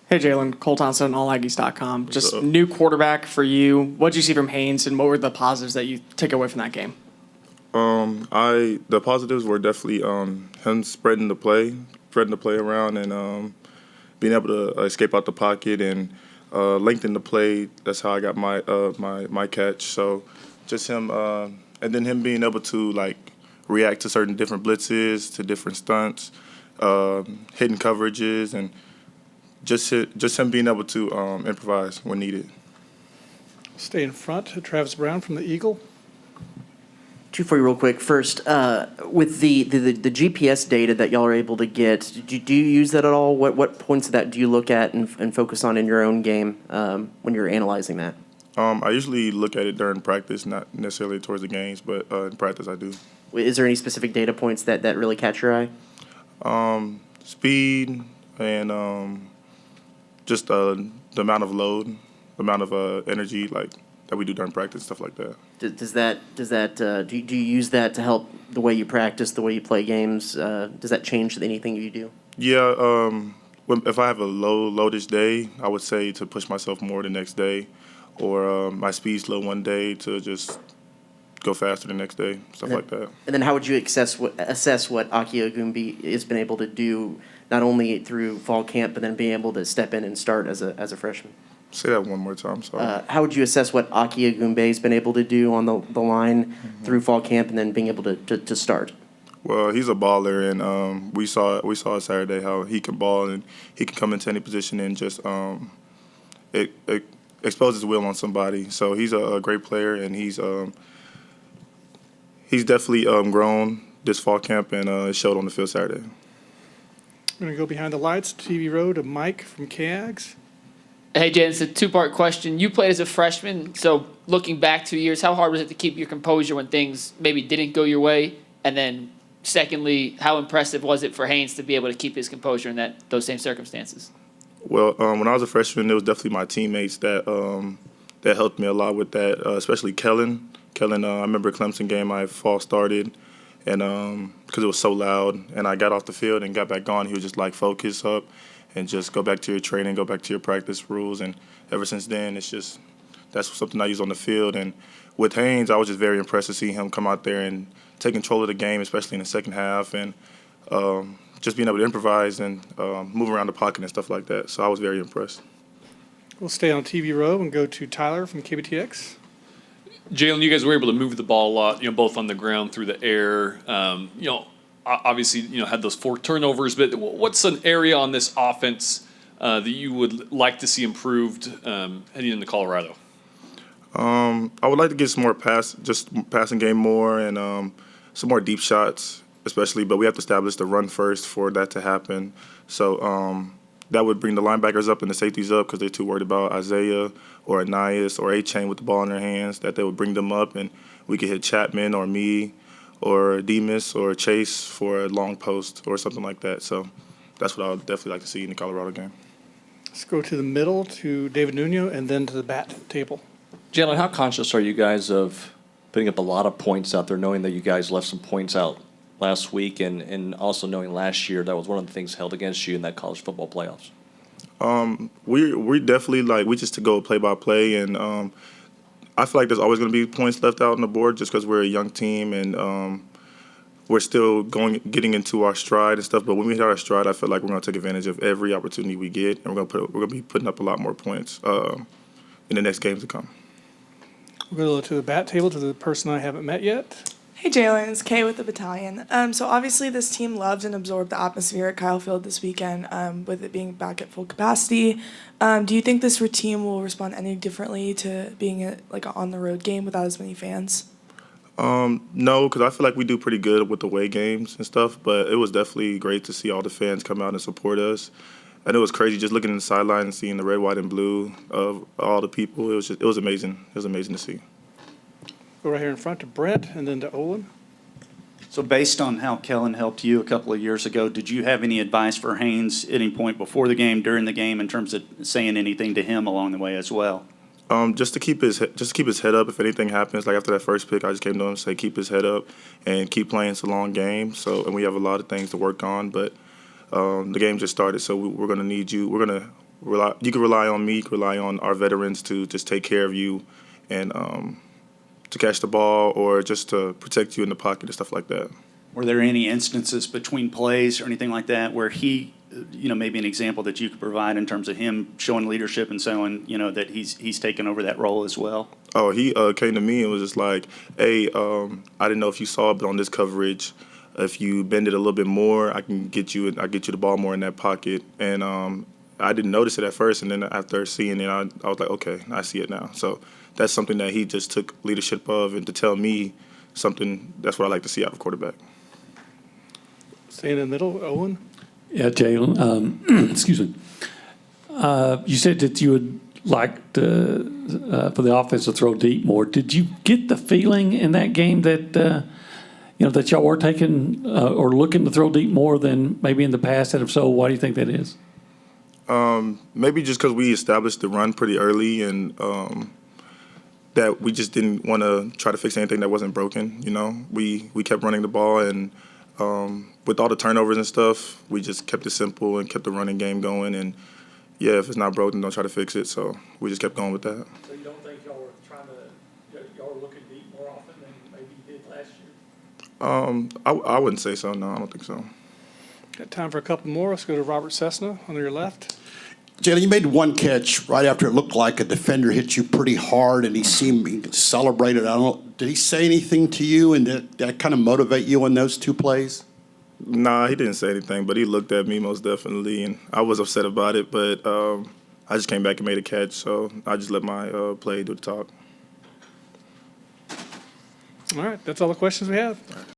Hey, Jalen. Cole Thompson, allaggies.com. Just up? new quarterback for you. What did you see from Haynes, and what were the positives that you take away from that game? The positives were definitely him spreading the play around, and being able to escape out the pocket and lengthen the play. That's how I got my catch. So just him, and then him being able to like react to certain different blitzes, to different stunts, hidden coverages, and just him being able to improvise when needed. Stay in front. Travis Brown from the Eagle. Two for you real quick. First, with the GPS data that y'all are able to get, do you use that at all? What points of that do you look at and focus on in your own game when you're analyzing that? I usually look at it during practice, not necessarily towards the games, but in practice I do. Is there any specific data points that really catch your eye? Speed and just the amount of load, the amount of energy like that we do during practice, stuff like that. Do you use that to help the way you practice, the way you play games? Does that change anything you do? Yeah, if I have a low loadish day, I would say to push myself more the next day, or my speed's low one day to just go faster the next day, stuff like that. And then how would you assess what Aki Ogumbi has been able to do, not only through fall camp, but then being able to step in and start as a freshman? Say that one more time, sorry. How would you assess what Aki Ogumbi has been able to do on the line through fall camp and then being able to start? Well, he's a baller, and we saw Saturday how he can ball and he can come into any position and just expose his will on somebody. So he's a great player, and he's definitely grown this fall camp, and it showed on the field Saturday. I'm going to go behind the lights, TV row, to Mike from KAGS. Hey, Jen, it's a two-part question. You played as a freshman, so looking back 2 years, how hard was it to keep your composure when things maybe didn't go your way? And then, secondly, how impressive was it for Haynes to be able to keep his composure in those same circumstances? Well, when I was a freshman, it was definitely my teammates that helped me a lot with that, especially Kellen. Kellen, I remember Clemson game, I fall started, and because it was so loud, and I got off the field and got back on, he was just like, focus up and just go back to your training, go back to your practice rules. And ever since then, that's something I use on the field. And with Haynes, I was just very impressed to see him come out there and take control of the game, especially in the second half, and just being able to improvise and move around the pocket and stuff like that. So I was very impressed. We'll stay on TV row and go to Tyler from KBTX. Jalen, you guys were able to move the ball a lot, both on the ground, through the air. Obviously, had those 4 turnovers, but what's an area on this offense that you would like to see improved heading into Colorado? I would like to get some more passing game more, and some more deep shots, especially. But we have to establish the run first for that to happen. So that would bring the linebackers up and the safeties up because they're too worried about Isaiah or Anais or A-Chain with the ball in their hands. That they would bring them up, and we could hit Chapman or me or Demas or Chase for a long post or something like that. So that's what I would definitely like to see in the Colorado game. Let's go to the middle to David Nuno and then to the bat table. Jalen, how conscious are you guys of putting up a lot of points out there, knowing that you guys left some points out last week, and also knowing last year that was one of the things held against you in that college football playoffs? We definitely we just to go play by play, and I feel like there's always going to be points left out on the board just because we're a young team and we're still getting into our stride and stuff. But when we hit our stride, I feel like we're going to take advantage of every opportunity we get, and we're going to be putting up a lot more points in the next games to come. We'll go to the bat table to the person I haven't met yet. Hey Jalen, it's Kay with the battalion. So obviously this team loved and absorbed the atmosphere at Kyle Field this weekend, with it being back at full capacity. Do you think this team will respond any differently to being an on the road game without as many fans? No, because I feel like we do pretty good with the away games and stuff. But it was definitely great to see all the fans come out and support us. And it was crazy just looking in the sideline and seeing the red, white, and blue of all the people. It was amazing. It was amazing to see. Go right here in front to Brett and then to Olin. So based on how Kellen helped you a couple of years ago, did you have any advice for Haynes at any point before the game, during the game, in terms of saying anything to him along the way as well? Just to keep his head up. If anything happens, like after that first pick, I just came to him and say keep his head up and keep playing. It's a long game. And we have a lot of things to work on, but the game just started, so we're gonna need you. We're you can rely on me, you can rely on our veterans to just take care of you and to catch the ball or just to protect you in the pocket and stuff like that. Were there any instances between plays or anything like that where he, maybe an example that you could provide in terms of him showing leadership and showing, that he's taken over that role as well? Oh, he came to me and was just like, hey, I didn't know if you saw it, but on this coverage, if you bend it a little bit more, I get you the ball more in that pocket. And I didn't notice it at first, and then after seeing it, I was like, okay, I see it now. So that's something that he just took leadership of, and to tell me something, that's what I like to see out of a quarterback. Stay in the middle, Owen. Yeah, Jalen, excuse me. You said that you would like for the offense to throw deep more. Did you get the feeling in that game that that y'all were taking or looking to throw deep more than maybe in the past? And if so, why do you think that is? Maybe just because we established the run pretty early, and that we just didn't want to try to fix anything that wasn't broken. We kept running the ball, and with all the turnovers and stuff, we just kept it simple and kept the running game going. And yeah, if it's not broken, don't try to fix it. So we just kept going with that. So you don't think y'all were looking deep more often than maybe you did last year? I wouldn't say so. No, I don't think so. Got time for a couple more. Let's go to Robert Cessna on your left. Jalen, you made one catch right after it looked like a defender hit you pretty hard, and he seemed celebrated. I don't know. Did he say anything to you, and did that kind of motivate you on those two plays? Nah, he didn't say anything, but he looked at me most definitely, and I was upset about it. But I just came back and made a catch, so I just let my play do the talk. All right, that's all the questions we have.